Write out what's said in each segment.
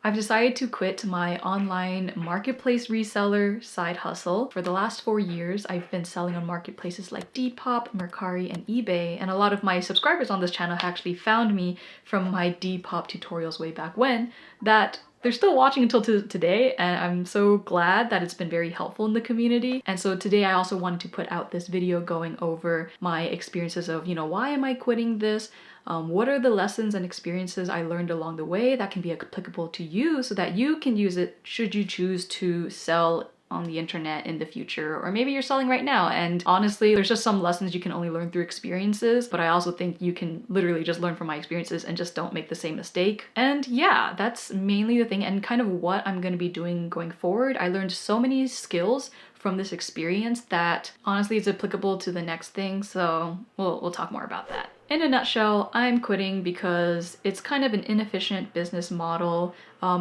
I've decided to quit my online marketplace reseller side hustle. For the last 4 years, I've been selling on marketplaces like Depop, Mercari, and eBay, and a lot of my subscribers on this channel actually found me from my Depop tutorials way back when that they're still watching until today, and I'm so glad that it's been very helpful in the community. And so today I also wanted to put out this video going over my experiences of, why am I quitting this? What are the lessons and experiences I learned along the way that can be applicable to you so that you can use it should you choose to sell on the internet in the future, or maybe you're selling right now. And honestly, there's just some lessons you can only learn through experiences, but I also think you can literally just learn from my experiences and just don't make the same mistake. And yeah, that's mainly the thing and kind of what I'm going to be doing going forward. I learned so many skills from this experience that honestly it's applicable to the next thing, so we'll talk more about that. In a nutshell, I'm quitting because it's kind of an inefficient business model.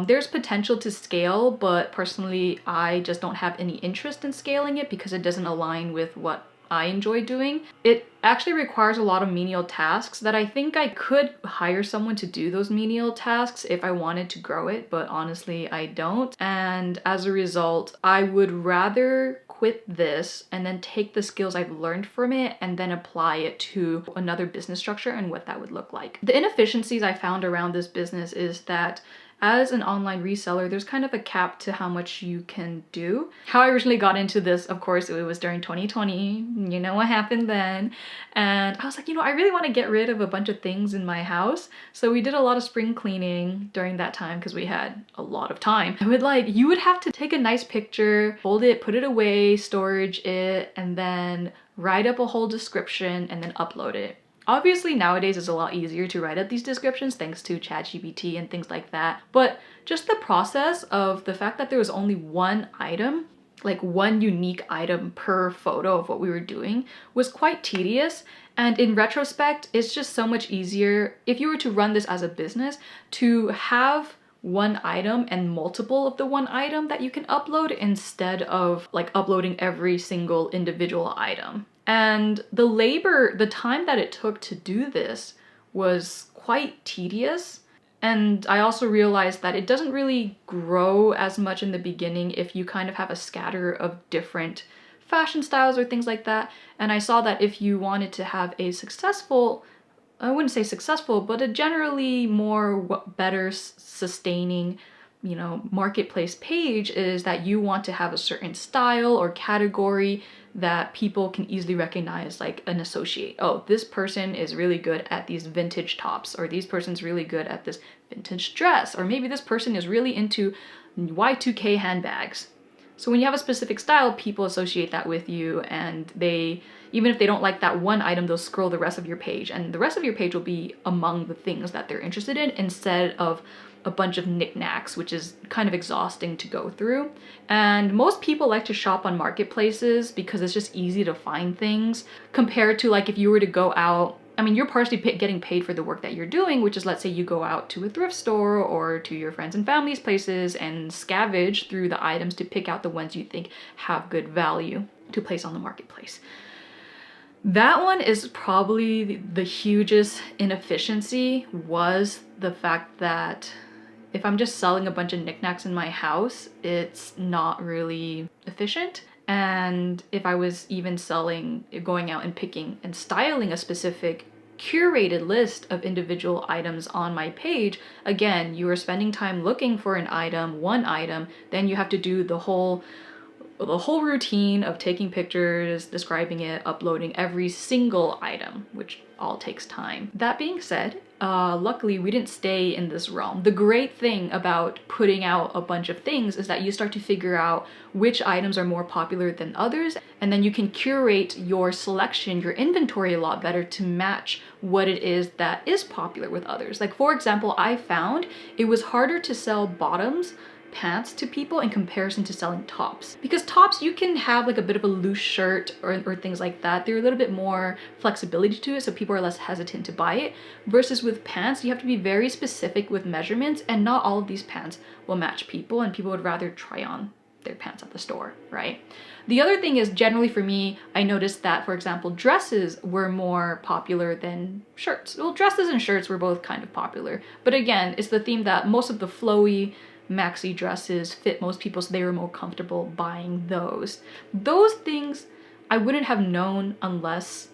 There's potential to scale, but personally, I just don't have any interest in scaling it because it doesn't align with what I enjoy doing. It actually requires a lot of menial tasks that I think I could hire someone to do those menial tasks if I wanted to grow it, but honestly, I don't. And as a result, I would rather quit this and then take the skills I've learned from it and then apply it to another business structure and what that would look like. The inefficiencies I found around this business is that as an online reseller, there's kind of a cap to how much you can do. How I originally got into this, of course, it was during 2020. You know what happened then. And I was like, I really want to get rid of a bunch of things in my house. So we did a lot of spring cleaning during that time because we had a lot of time. You would have to take a nice picture, hold it, put it away, storage it, and then write up a whole description and then upload it. Obviously, nowadays it's a lot easier to write up these descriptions thanks to ChatGPT and things like that. But just the process of the fact that there was only one item, like one unique item per photo of what we were doing, was quite tedious. And in retrospect, it's just so much easier if you were to run this as a business to have one item and multiple of the one item that you can upload instead of uploading every single individual item. And the time that it took to do this was quite tedious. And I also realized that it doesn't really grow as much in the beginning if you kind of have a scatter of different fashion styles or things like that. And I saw that if you wanted to have a successful, I wouldn't say successful, but a generally better sustaining marketplace page, is that you want to have a certain style or category that people can easily recognize, and associate. Oh, this person is really good at these vintage tops, or this person's really good at this vintage dress, or maybe this person is really into Y2K handbags. So when you have a specific style, people associate that with you, and even if they don't like that one item, they'll scroll the rest of your page, and the rest of your page will be among the things that they're interested in instead of a bunch of knickknacks, which is kind of exhausting to go through. And most people like to shop on marketplaces because it's just easy to find things compared to if you were to go out. I mean, you're partially getting paid for the work that you're doing, which is, let's say you go out to a thrift store or to your friends and family's places and scavenge through the items to pick out the ones you think have good value to place on the marketplace. That one is probably the hugest inefficiency, was the fact that if I'm just selling a bunch of knickknacks in my house, it's not really efficient. And if I was even going out and picking and styling a specific curated list of individual items on my page, again, you are spending time looking for one item, then you have to do the whole routine of taking pictures, describing it, uploading every single item, which all takes time. That being said, luckily we didn't stay in this realm. The great thing about putting out a bunch of things is that you start to figure out which items are more popular than others, and then you can curate your selection, your inventory a lot better to match what it is that is popular with others. For example, I found it was harder to sell bottoms, pants to people in comparison to selling tops, because tops you can have a bit of a loose shirt or things like that. They're a little bit more flexibility to it, so people are less hesitant to buy it, versus with pants you have to be very specific with measurements, and not all of these pants will match people, and people would rather try on their pants at the store, right? The other thing is, generally for me, I noticed that, for example, dresses were more popular than shirts. Well, dresses and shirts were both kind of popular, but again, it's the theme that most of the flowy maxi dresses fit most people, so they were more comfortable buying those. Those things I wouldn't have known unless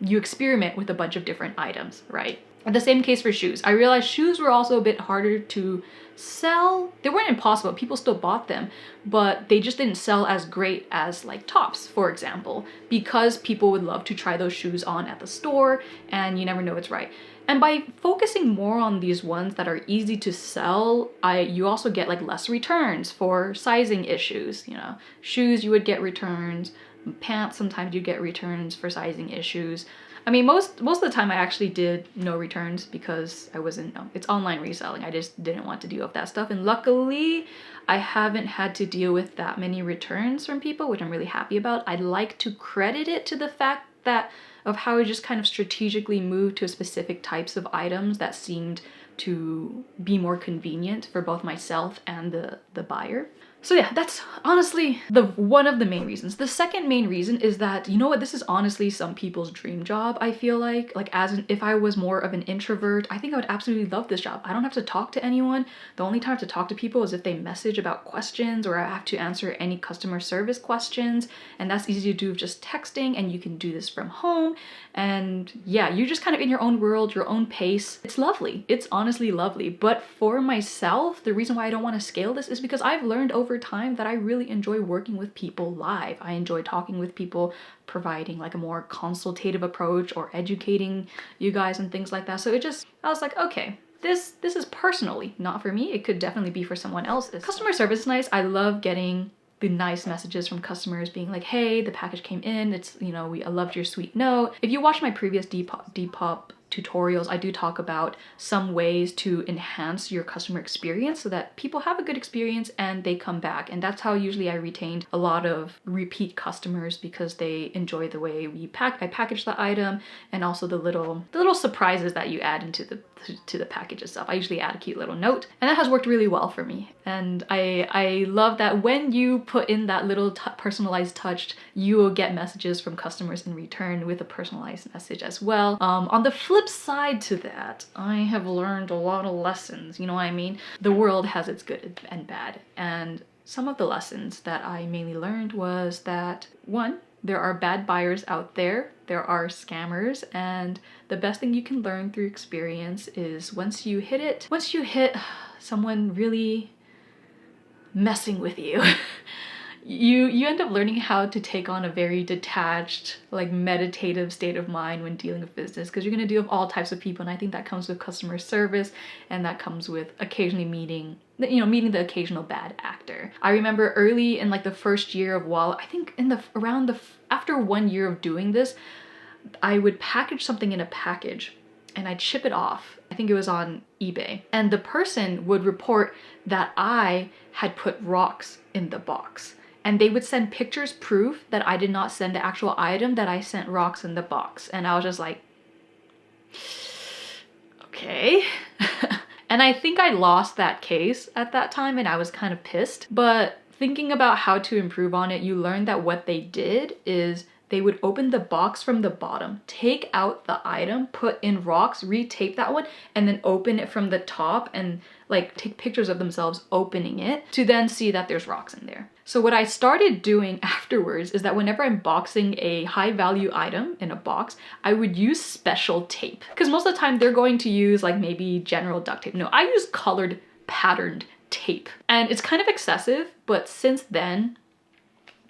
you experiment with a bunch of different items, right? The same case for shoes. I realized shoes were also a bit harder to sell. They weren't impossible, people still bought them, but they just didn't sell as great as like tops, for example, because people would love to try those shoes on at the store and you never know it's right. And by focusing more on these ones that are easy to sell, you also get like less returns for sizing issues. You know, shoes you would get returns, pants sometimes you get returns for sizing issues. I mean, most of the time I actually did no returns because I wasn't, it's online reselling. I just didn't want to deal with that stuff. And luckily, I haven't had to deal with that many returns from people, which I'm really happy about. I'd like to credit it to the fact that of how I just kind of strategically moved to specific types of items that seemed to be more convenient for both myself and the buyer. So yeah, that's honestly one of the main reasons. The second main reason is that, you know what, this is honestly some people's dream job, I feel like. Like if I was more of an introvert, I think I would absolutely love this job. I don't have to talk to anyone. The only time I have to talk to people is if they message about questions or I have to answer any customer service questions. And that's easy to do with just texting, and you can do this from home. And yeah, you're just kind of in your own world, your own pace. It's lovely. It's honestly lovely. But for myself, the reason why I don't want to scale this is because I've learned over time that I really enjoy working with people live. I enjoy talking with people, providing like a more consultative approach or educating you guys and things like that. So I was like, okay, this is personally not for me. It could definitely be for someone else. Customer service is nice. I love getting the nice messages from customers being like, hey, the package came in. It's, you know, I loved your sweet note. If you watch my previous Depop tutorials, I do talk about some ways to enhance your customer experience so that people have a good experience and they come back. And that's how usually I retained a lot of repeat customers, because they enjoy the way I package the item, and also the little surprises that you add into the package itself. I usually add a cute little note, and that has worked really well for me. And I love that when you put in that little personalized touch, you will get messages from customers in return with a personalized message as well. On the flip side to that, I have learned a lot of lessons, you know what I mean? The world has its good and bad, and some of the lessons that I mainly learned was that, one, there are bad buyers out there, there are scammers, and the best thing you can learn through experience is once you hit someone really messing with you, you end up learning how to take on a very detached, like meditative state of mind when dealing with business, because you're going to deal with all types of people. And I think that comes with customer service, and that comes with occasionally meeting the occasional bad actor. I remember early in like the first year of I think after 1 year of doing this, I would package something in a package and I'd ship it off. I think it was on eBay. And the person would report that I had put rocks in the box. And they would send pictures proof that I did not send the actual item, that I sent rocks in the box. And I was just like, okay. And I think I lost that case at that time, and I was kind of pissed. But thinking about how to improve on it, you learn that what they did is they would open the box from the bottom, take out the item, put in rocks, retape that one, and then open it from the top and like take pictures of themselves opening it to then see that there's rocks in there. So what I started doing afterwards is that whenever I'm boxing a high value item in a box, I would use special tape. Because most of the time they're going to use like maybe general duct tape. No, I use colored patterned tape. And it's kind of excessive, but since then,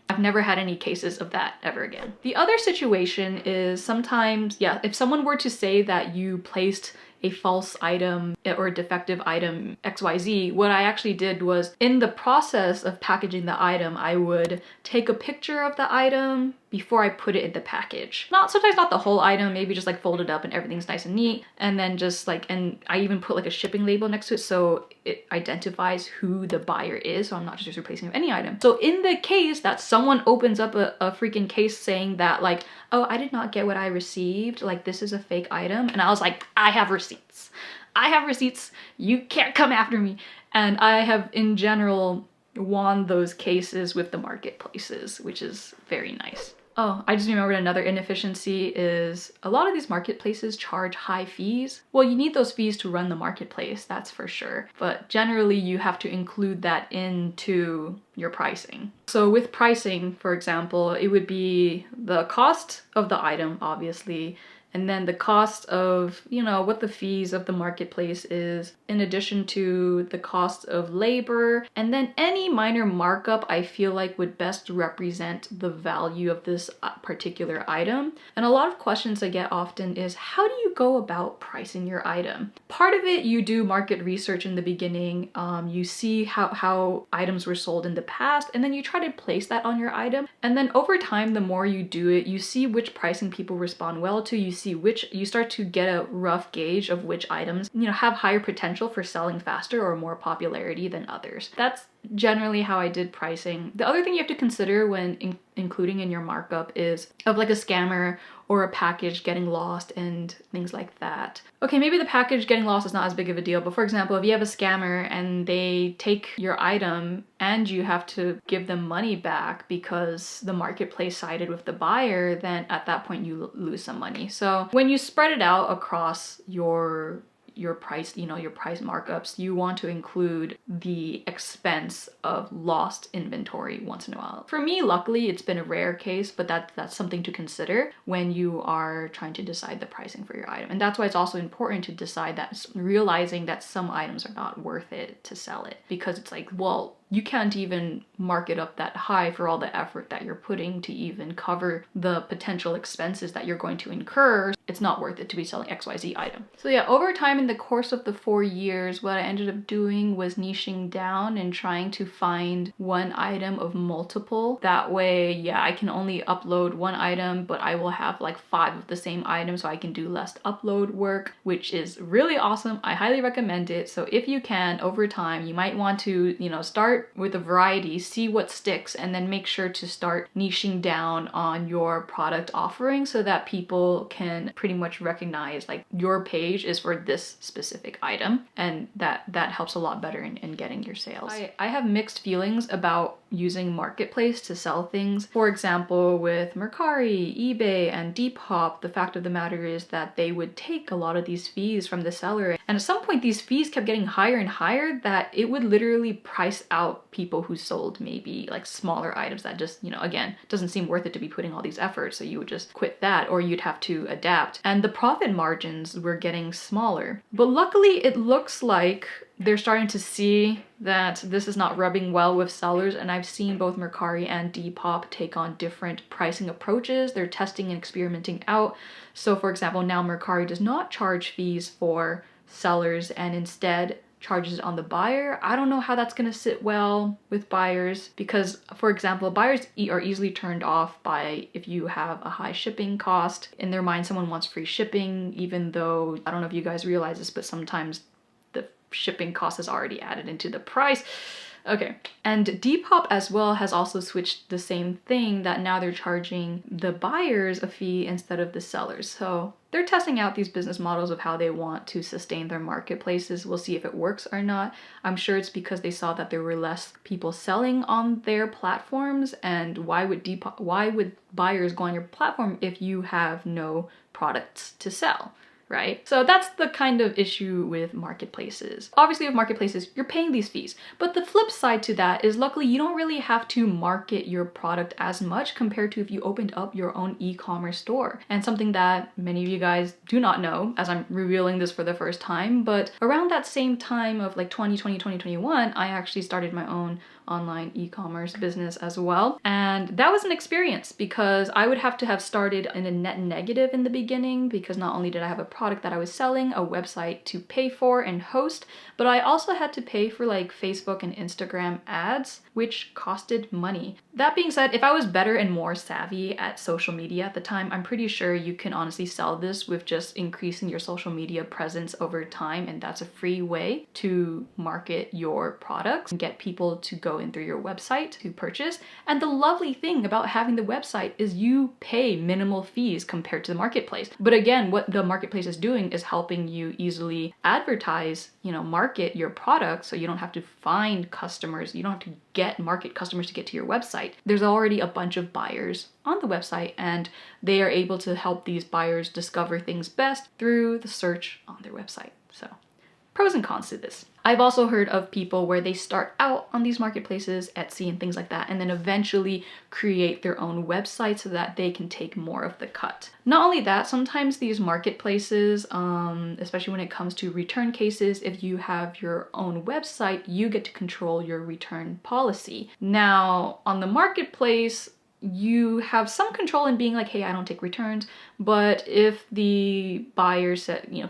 I've never had any cases of that ever again. The other situation is sometimes, if someone were to say that you placed a false item or a defective item XYZ, what I actually did was, in the process of packaging the item, I would take a picture of the item before I put it in the package. Sometimes not the whole item, maybe just like fold it up and everything's nice and neat. And then just like, and I even put like a shipping label next to it so it identifies who the buyer is. So I'm not just replacing any item. So in the case that someone opens up a freaking case saying that like, oh, I did not get what I received, like this is a fake item. And I was like, I have receipts. I have receipts. You can't come after me. And I have in general won those cases with the marketplaces, which is very nice. Oh, I just remembered another inefficiency is a lot of these marketplaces charge high fees. Well, you need those fees to run the marketplace, that's for sure. But generally you have to include that into your pricing. So with pricing, for example, it would be the cost of the item, obviously, and then the cost of, what the fees of the marketplace is, in addition to the cost of labor, and then any minor markup I feel like would best represent the value of this particular item. And a lot of questions I get often is, how do you go about pricing your item? Part of it, you do market research in the beginning. You see how items were sold in the past, and then you try to place that on your item. And then over time, the more you do it, you see which pricing people respond well to. You start to get a rough gauge of which items, have higher potential for selling faster or more popularity than others. That's generally how I did pricing. The other thing you have to consider when including in your markup is of like a scammer or a package getting lost and things like that. Okay, maybe the package getting lost is not as big of a deal, but for example, if you have a scammer and they take your item and you have to give them money back because the marketplace sided with the buyer, then at that point you lose some money. So when you spread it out across your price, your price markups, you want to include the expense of lost inventory once in a while. For me, luckily, it's been a rare case, but that's something to consider when you are trying to decide the pricing for your item. And that's why it's also important to decide that, realizing that some items are not worth it to sell it, because it's like, well, you can't even mark it up that high for all the effort that you're putting to even cover the potential expenses that you're going to incur. It's not worth it to be selling XYZ item. So yeah, over time in the course of the 4 years, what I ended up doing was niching down and trying to find one item of multiple. That way, yeah, I can only upload one item, but I will have like 5 of the same item, so I can do less upload work, which is really awesome. I highly recommend it. So if you can, over time, you might want to, start with a variety, see what sticks, and then make sure to start niching down on your product offering so that people can pretty much recognize like your page is for this specific item, and that helps a lot better in getting your sales. I have mixed feelings about using marketplace to sell things. For example, with Mercari, eBay, and Depop, the fact of the matter is that they would take a lot of these fees from the seller, and at some point these fees kept getting higher and higher that it would literally price out people who sold maybe like smaller items that just, again, doesn't seem worth it to be putting all these efforts, so you would just quit that, or you'd have to adapt. And the profit margins were getting smaller. But luckily, it looks like they're starting to see that this is not rubbing well with sellers, and I've seen both Mercari and Depop take on different pricing approaches. They're testing and experimenting out. So for example, now Mercari does not charge fees for sellers and instead charges it on the buyer. I don't know how that's going to sit well with buyers because, for example, buyers are easily turned off by if you have a high shipping cost. In their mind, someone wants free shipping, even though, I don't know if you guys realize this, but sometimes the shipping cost is already added into the price. Okay, and Depop as well has also switched the same thing, that now they're charging the buyers a fee instead of the sellers. So they're testing out these business models of how they want to sustain their marketplaces. We'll see if it works or not. I'm sure it's because they saw that there were less people selling on their platforms, and why would buyers go on your platform if you have no products to sell? Right? So that's the kind of issue with marketplaces. Obviously with marketplaces, you're paying these fees, but the flip side to that is luckily you don't really have to market your product as much compared to if you opened up your own e-commerce store. And something that many of you guys do not know, as I'm revealing this for the first time, but around that same time of like 2020, 2021, I actually started my own online e-commerce business as well. And that was an experience because I would have to have started in a net negative in the beginning, because not only did I have a product that I was selling, a website to pay for and host, but I also had to pay for like Facebook and Instagram ads, which costed money. That being said, if I was better and more savvy at social media at the time, I'm pretty sure you can honestly sell this with just increasing your social media presence over time, and that's a free way to market your products and get people to go in through your website to purchase. And the lovely thing about having the website is you pay minimal fees compared to the marketplace. But again, what the marketplace is doing is helping you easily advertise, market your product, so you don't have to find customers, you don't have to market customers to get to your website. There's already a bunch of buyers on the website, and they are able to help these buyers discover things best through the search on their website. So pros and cons to this. I've also heard of people where they start out on these marketplaces, Etsy and things like that, and then eventually create their own website so that they can take more of the cut. Not only that, sometimes these marketplaces, especially when it comes to return cases, if you have your own website, you get to control your return policy. Now, on the marketplace, you have some control in being like, hey, I don't take returns, but if the buyer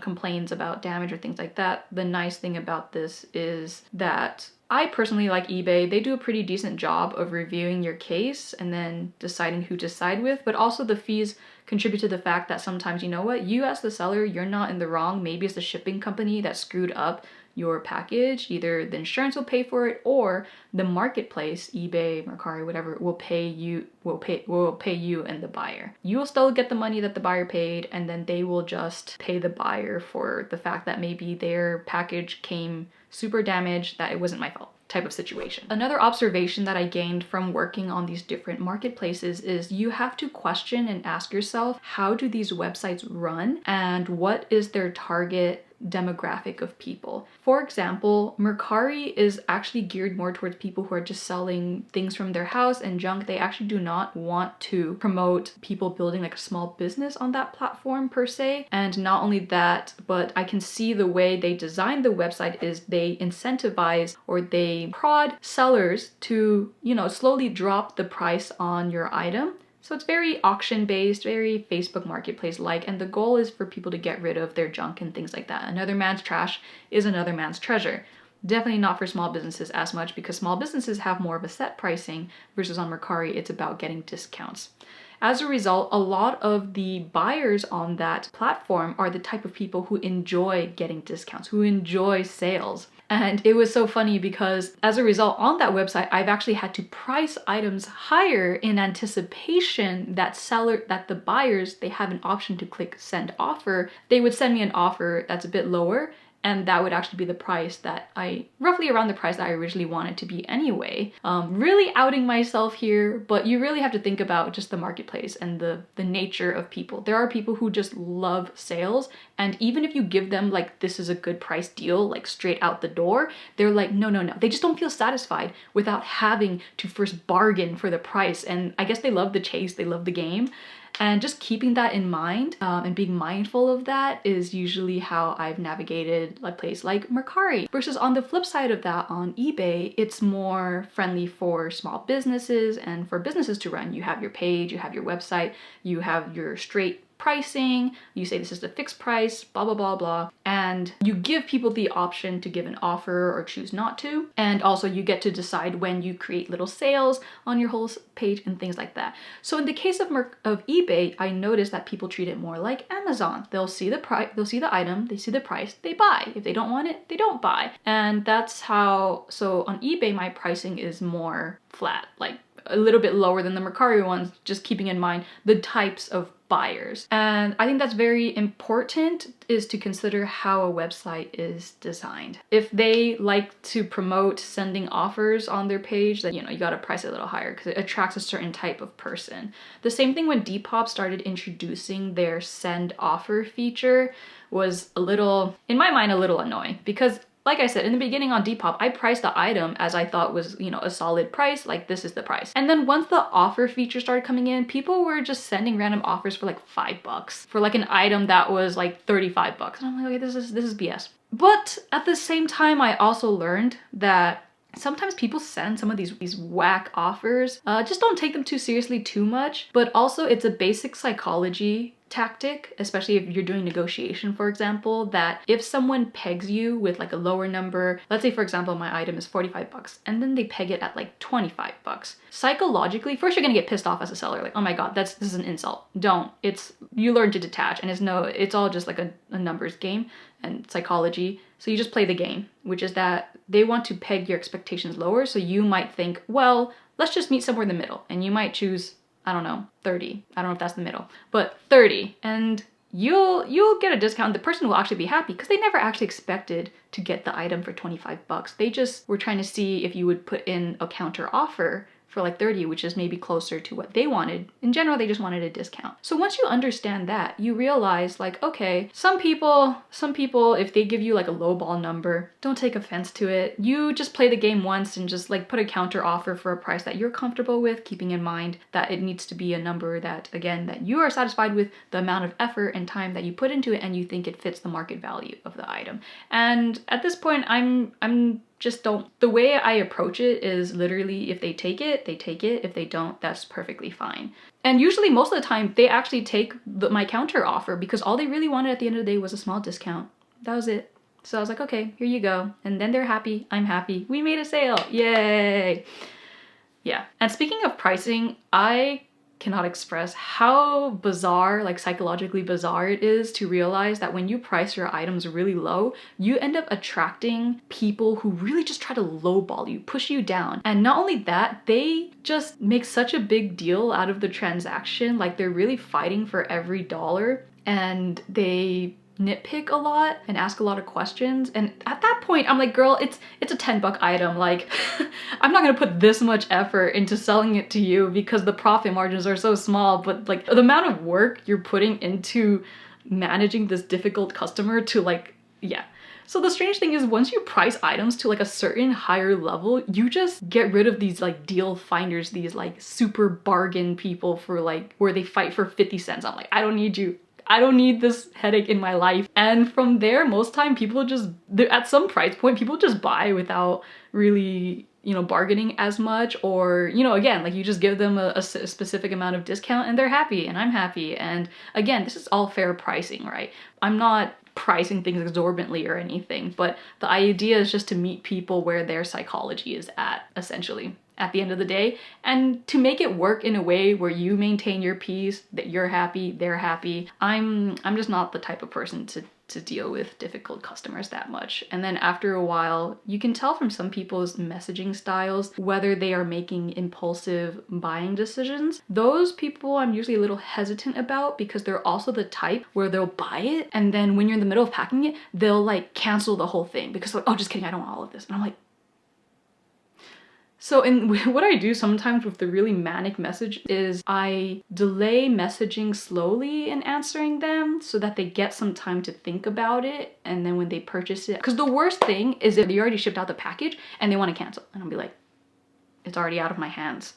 complains about damage or things like that, the nice thing about this is that I personally like eBay. They do a pretty decent job of reviewing your case and then deciding who to side with, but also the fees contribute to the fact that sometimes, you as the seller, you're not in the wrong. Maybe it's the shipping company that screwed up your package. Either the insurance will pay for it, or the marketplace, eBay, Mercari, whatever, will pay you and the buyer. You will still get the money that the buyer paid, and then they will just pay the buyer for the fact that maybe their package came super damaged, that it wasn't my fault type of situation. Another observation that I gained from working on these different marketplaces is you have to question and ask yourself, how do these websites run and what is their target demographic of people? For example, Mercari is actually geared more towards people who are just selling things from their house and junk. They actually do not want to promote people building like a small business on that platform per se. And not only that, but I can see the way they design the website is they incentivize or they prod sellers to, slowly drop the price on your item. So it's very auction-based, very Facebook Marketplace-like, and the goal is for people to get rid of their junk and things like that. Another man's trash is another man's treasure. Definitely not for small businesses as much, because small businesses have more of a set pricing versus on Mercari, it's about getting discounts. As a result, a lot of the buyers on that platform are the type of people who enjoy getting discounts, who enjoy sales. And it was so funny because as a result, on that website, I've actually had to price items higher in anticipation that the buyers, they have an option to click send offer. They would send me an offer that's a bit lower, and that would actually be the price that roughly around the price that I originally wanted to be anyway. Really outing myself here, but you really have to think about just the marketplace and the nature of people. There are people who just love sales, and even if you give them like, this is a good price deal, like straight out the door, they're like, no. They just don't feel satisfied without having to first bargain for the price. And I guess they love the chase, they love the game. And just keeping that in mind and being mindful of that is usually how I've navigated a place like Mercari. Versus on the flip side of that, on eBay, it's more friendly for small businesses and for businesses to run. You have your page, you have your website, you have your straight pricing, you say this is the fixed price, blah, blah, blah, blah. And you give people the option to give an offer or choose not to. And also you get to decide when you create little sales on your whole page and things like that. So in the case of eBay, I noticed that people treat it more like Amazon. They'll see the price, they'll see the item, they see the price, they buy. If they don't want it, they don't buy. And that's how, so on eBay, my pricing is more flat, like a little bit lower than the Mercari ones, just keeping in mind the types of buyers. And I think that's very important, is to consider how a website is designed. If they like to promote sending offers on their page, then you gotta price it a little higher because it attracts a certain type of person. The same thing when Depop started introducing their send offer feature was a little, in my mind, a little annoying, because like I said, in the beginning on Depop, I priced the item as I thought was, a solid price, like this is the price. And then once the offer feature started coming in, people were just sending random offers for like $5 for like an item that was like $35. And I'm like, okay, this is BS. But at the same time, I also learned that sometimes people send some of these whack offers. Just don't take them too seriously too much. But also it's a basic psychology tactic, especially if you're doing negotiation, for example, that if someone pegs you with like a lower number, let's say for example my item is $45 and then they peg it at like $25, psychologically first you're gonna get pissed off as a seller, like, oh my god, this is an insult. Don't. You learn to detach, and it's all just like a numbers game and psychology. So you just play the game, which is that they want to peg your expectations lower, so you might think, well, let's just meet somewhere in the middle, and you might choose, I don't know, 30. I don't know if that's the middle, but 30. And you'll get a discount. The person will actually be happy because they never actually expected to get the item for 25 bucks. They just were trying to see if you would put in a counter offer for like 30, which is maybe closer to what they wanted. In general, they just wanted a discount. So once you understand that, you realize like, okay, some people, if they give you like a lowball number, don't take offense to it. You just play the game once and just like put a counter offer for a price that you're comfortable with, keeping in mind that it needs to be a number that, again, that you are satisfied with the amount of effort and time that you put into it and you think it fits the market value of the item. And at this point, I'm just don't. The way I approach it is literally if they take it, they take it. If they don't, that's perfectly fine. And usually most of the time they actually take my counter offer because all they really wanted at the end of the day was a small discount. That was it. So I was like, okay, here you go. And then they're happy, I'm happy. We made a sale, yay. Yeah, and speaking of pricing, I cannot express how bizarre, like psychologically bizarre it is to realize that when you price your items really low, you end up attracting people who really just try to lowball you, push you down. And not only that, they just make such a big deal out of the transaction, like they're really fighting for every dollar, and they nitpick a lot and ask a lot of questions. And at that point I'm like, girl, it's a 10 buck item. Like I'm not gonna put this much effort into selling it to you because the profit margins are so small, but like the amount of work you're putting into managing this difficult customer to like, yeah. So the strange thing is once you price items to like a certain higher level, you just get rid of these like deal finders, these like super bargain people for like where they fight for 50 cents. I'm like, I don't need you. I don't need this headache in my life. And from there, most time people just, at some price point, people just buy without really, you know, bargaining as much, or, you know, again, like you just give them a specific amount of discount and they're happy and I'm happy. And again, this is all fair pricing, right? I'm not pricing things exorbitantly or anything, but the idea is just to meet people where their psychology is at, essentially, at the end of the day, and to make it work in a way where you maintain your peace, that you're happy, they're happy. I'm just not the type of person to deal with difficult customers that much. And then after a while, you can tell from some people's messaging styles whether they are making impulsive buying decisions. Those people I'm usually a little hesitant about because they're also the type where they'll buy it and then when you're in the middle of packing it, they'll like cancel the whole thing because like, oh, just kidding, I don't want all of this. And I'm like, so what I do sometimes with the really manic message is I delay messaging slowly in answering them so that they get some time to think about it, and then when they purchase it, because the worst thing is if you already shipped out the package and they want to cancel, and I'll be like, it's already out of my hands.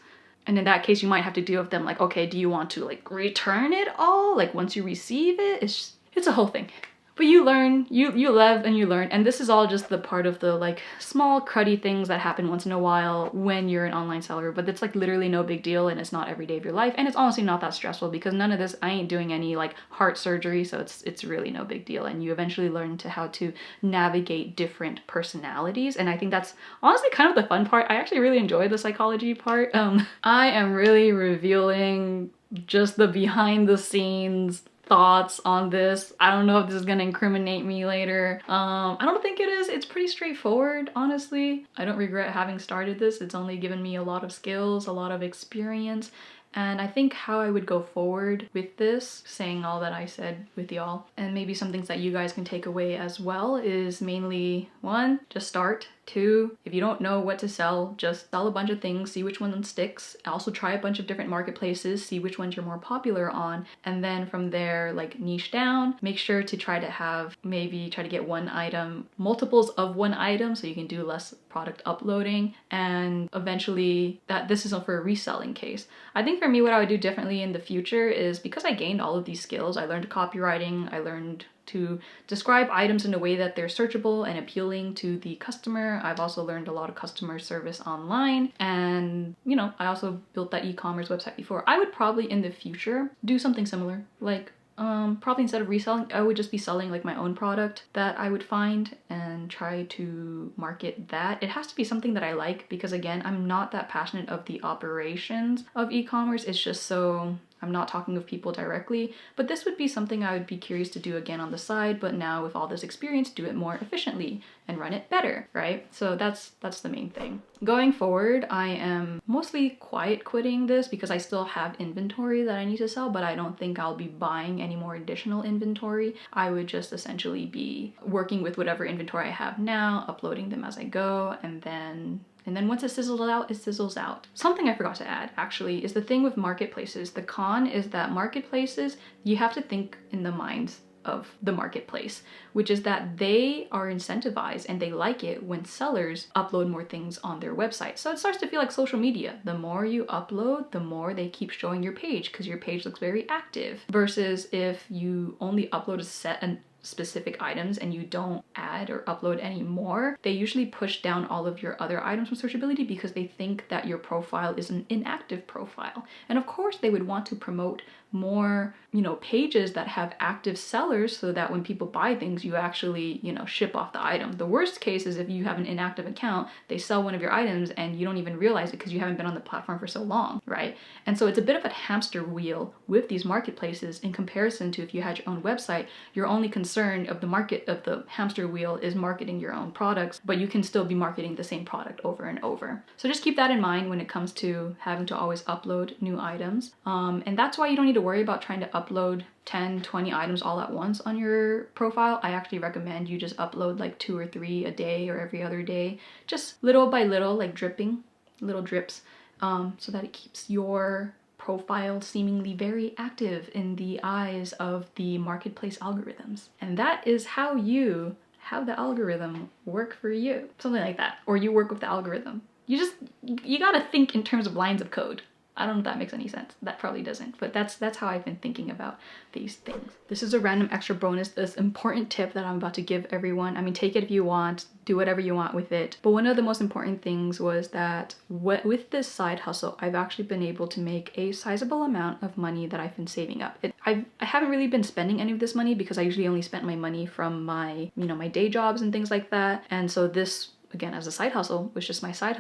And in that case, you might have to deal with them like, okay, do you want to like return it all? Like once you receive it, it's a whole thing. But you learn, you live and you learn, and this is all just the part of the like small cruddy things that happen once in a while when you're an online seller, but it's like literally no big deal and it's not every day of your life, and it's honestly not that stressful because none of this, I ain't doing any like heart surgery, so it's really no big deal, and you eventually learn to how to navigate different personalities, and I think that's honestly kind of the fun part. I actually really enjoy the psychology part. I am really revealing just the behind the scenes thoughts on this. I don't know if this is gonna incriminate me later. I don't think it is. It's pretty straightforward, honestly. I don't regret having started this. It's only given me a lot of skills, a lot of experience, and I think how I would go forward with this, saying all that I said with y'all, and maybe some things that you guys can take away as well, is mainly 1, just start. 2, if you don't know what to sell, just sell a bunch of things, see which one sticks. Also try a bunch of different marketplaces, see which ones you're more popular on, and then from there, like niche down. Make sure to try to get one item, multiples of one item, so you can do less product uploading, and eventually this is for a reselling case. I think for me, what I would do differently in the future is, because I gained all of these skills, I learned copywriting, I learned to describe items in a way that they're searchable and appealing to the customer. I've also learned a lot of customer service online, and you know, I also built that e-commerce website before. I would probably in the future do something similar, like probably instead of reselling, I would just be selling like my own product that I would find and try to market that. It has to be something that I like, because again, I'm not that passionate of the operations of e-commerce. It's just so I'm not talking with people directly, but this would be something I would be curious to do again on the side, but now with all this experience, do it more efficiently and run it better, right? So that's the main thing. Going forward, I am mostly quiet quitting this because I still have inventory that I need to sell, but I don't think I'll be buying any more additional inventory. I would just essentially be working with whatever inventory I have now, uploading them as I go, and then once it sizzles out, it sizzles out. Something I forgot to add, actually, is the thing with marketplaces. The con is that marketplaces, you have to think in the minds of the marketplace, which is that they are incentivized and they like it when sellers upload more things on their website. So it starts to feel like social media. The more you upload, the more they keep showing your page because your page looks very active. Versus if you only upload a set and specific items and you don't add or upload any more, they usually push down all of your other items from searchability because they think that your profile is an inactive profile. And of course they would want to promote more, pages that have active sellers so that when people buy things, you actually, ship off the item. The worst case is if you have an inactive account, they sell one of your items and you don't even realize it because you haven't been on the platform for so long, right? And so it's a bit of a hamster wheel with these marketplaces in comparison to if you had your own website. Your only concern of the hamster wheel is marketing your own products, but you can still be marketing the same product over and over. So just keep that in mind when it comes to having to always upload new items. And that's why you don't need to worry about trying to upload 10, 20 items all at once on your profile. I actually recommend you just upload like 2 or 3 a day or every other day, just little by little, like dripping, little drips, so that it keeps your profile seemingly very active in the eyes of the marketplace algorithms. And that is how you have the algorithm work for you. Something like that. Or you work with the algorithm. You gotta think in terms of lines of code. I don't know if that makes any sense. That probably doesn't, but that's how I've been thinking about these things. This is a random extra bonus, this important tip that I'm about to give everyone. I mean, take it if you want, do whatever you want with it. But one of the most important things was that with this side hustle, I've actually been able to make a sizable amount of money that I've been saving up. I haven't really been spending any of this money because I usually only spent my money from my, my day jobs and things like that. And so this, again, as a side hustle, was just my side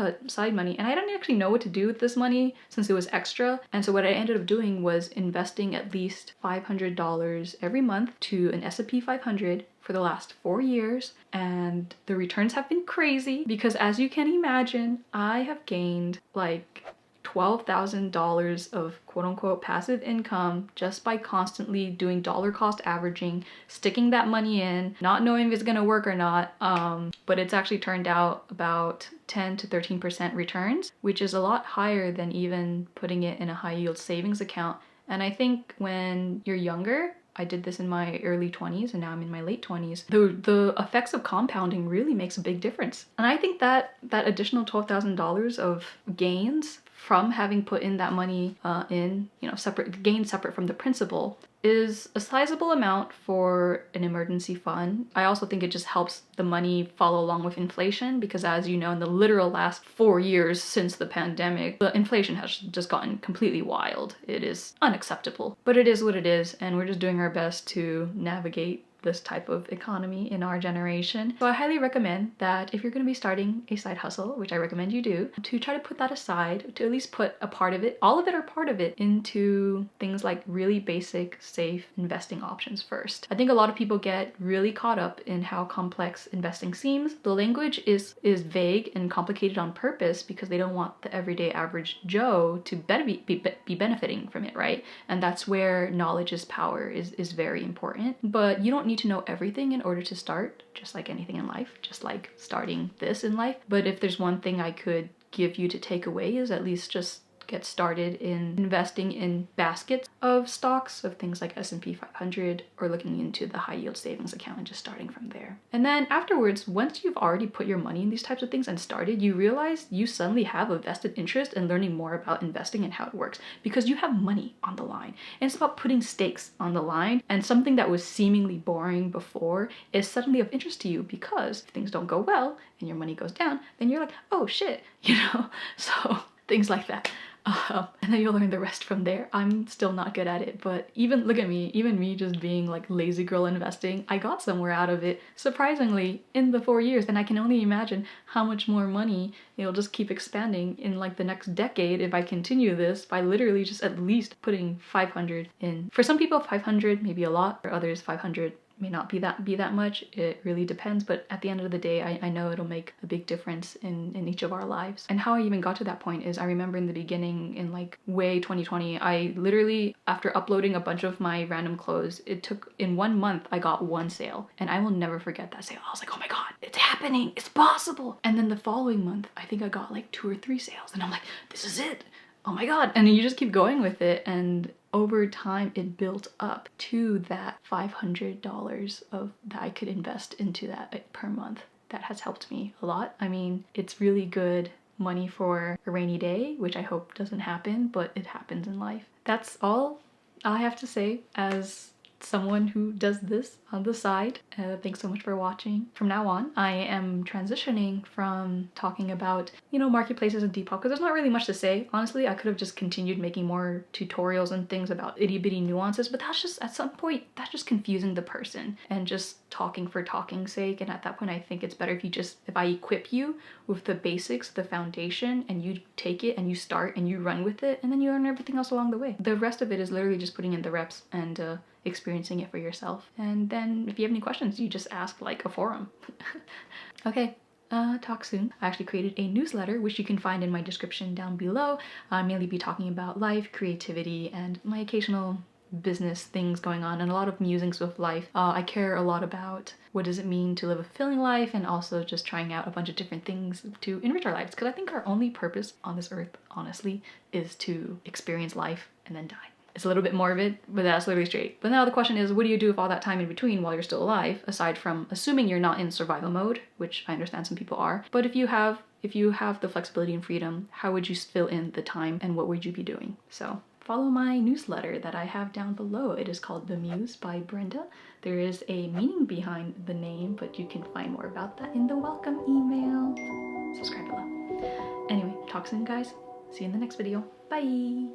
money. And I didn't actually know what to do with this money since it was extra. And so what I ended up doing was investing at least $500 every month to an S&P 500 for the last 4 years. And the returns have been crazy because, as you can imagine, I have gained like $12,000 of quote-unquote passive income just by constantly doing dollar cost averaging, sticking that money in, not knowing if it's gonna work or not, but it's actually turned out about 10 to 13% returns, which is a lot higher than even putting it in a high yield savings account. And I think when you're younger, I did this in my early 20s and now I'm in my late 20s, the effects of compounding really makes a big difference. And I think that additional $12,000 of gains from having put in that money separate from the principal is a sizable amount for an emergency fund. I also think it just helps the money follow along with inflation because, as you know, in the literal last 4 years since the pandemic, the inflation has just gotten completely wild. It is unacceptable, but it is what it is, and we're just doing our best to navigate this type of economy in our generation. So I highly recommend that if you're going to be starting a side hustle, which I recommend you do, to try to put that aside, to at least put a part of it, all of it or part of it, into things like really basic, safe investing options first. I think a lot of people get really caught up in how complex investing seems. The language is vague and complicated on purpose because they don't want the everyday average Joe to be benefiting from it, right? And that's where knowledge is power is very important. But you don't need to know everything in order to start, just like anything in life, just like starting this in life. But if there's one thing I could give you to take away is at least just get started in investing in baskets of stocks of things like S&P 500 or looking into the high yield savings account and just starting from there. And then afterwards, once you've already put your money in these types of things and started, you realize you suddenly have a vested interest in learning more about investing and how it works because you have money on the line. And it's about putting stakes on the line, and something that was seemingly boring before is suddenly of interest to you because if things don't go well and your money goes down, then you're like, oh shit, So things like that. And then you'll learn the rest from there. I'm still not good at it, but even look at me, even me just being like lazy girl investing, I got somewhere out of it, surprisingly, in the 4 years. And I can only imagine how much more money it'll just keep expanding in like the next decade if I continue this by literally just at least putting 500 in. For some people, 500 may be a lot, for others 500 may not be that much. It really depends, but at the end of the day, I know it'll make a big difference in each of our lives. And how I even got to that point is I remember in the beginning, in like way 2020, I literally, after uploading a bunch of my random clothes, it took, in 1 month, I got 1 sale. And I will never forget that sale. I was like, oh my God, it's happening, it's possible. And then the following month, I think I got like 2 or 3 sales. And I'm like, this is it. Oh my God. And you just keep going with it. And over time, it built up to that $500 that I could invest into that per month. That has helped me a lot. I mean, it's really good money for a rainy day, which I hope doesn't happen, but it happens in life. That's all I have to say as someone who does this on the side. Thanks so much for watching. From now on, I am transitioning from talking about, marketplaces and Depop, because there's not really much to say. Honestly, I could have just continued making more tutorials and things about itty bitty nuances, but that's just, at some point, that's just confusing the person and just talking for talking's sake. And at that point, I think it's better if I equip you with the basics, the foundation, and you take it and you start and you run with it, and then you learn everything else along the way. The rest of it is literally just putting in the reps and experiencing it for yourself. And then if you have any questions, you just ask like a forum. Okay, talk soon. I actually created a newsletter, which you can find in my description down below. I'll mainly be talking about life, creativity, and my occasional business things going on, and a lot of musings with life. I care a lot about what does it mean to live a fulfilling life, and also just trying out a bunch of different things to enrich our lives, because I think our only purpose on this earth, honestly, is to experience life and then die. It's a little bit morbid, but that's literally straight. But now the question is, what do you do with all that time in between while you're still alive, aside from assuming you're not in survival mode, which I understand some people are. But if you have the flexibility and freedom, how would you fill in the time and what would you be doing? So follow my newsletter that I have down below. It is called BeMuse by Brenda. There is a meaning behind the name, but you can find more about that in the welcome email. Subscribe below. Anyway, talk soon, guys. See you in the next video. Bye!